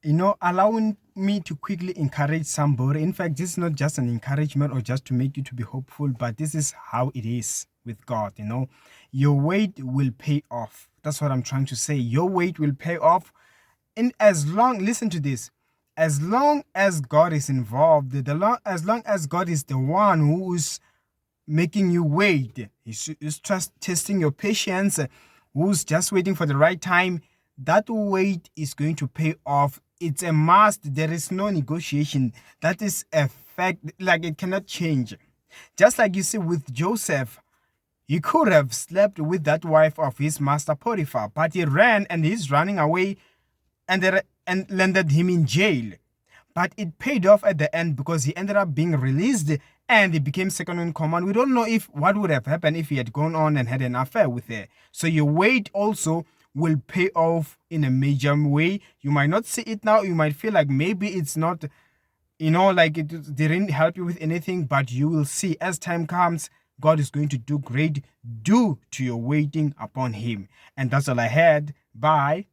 allowing me to quickly encourage somebody. In fact, this is not just an encouragement or just to make you to be hopeful, but this is how it is with God. Your wait will pay off. That's what I'm trying to say. Your wait will pay off. And listen to this, as long as God is involved, as long as God is the one who is making you wait, he's just testing your patience, who's just waiting for the right time, that wait is going to pay off. It's a must. There is no negotiation. That is a fact. Like, it cannot change. Just like you see with Joseph, he could have slept with that wife of his master Potiphar, but he ran, and he's running away, and landed him in jail. But it paid off at the end because he ended up being released and he became second in command. We don't know if what would have happened if he had gone on and had an affair with her. So your wait also will pay off in a major way. You might not see it now. You might feel like maybe it's not, like it didn't help you with anything, but you will see as time comes, God is going to do great due to your waiting upon him. And that's all I had. Bye.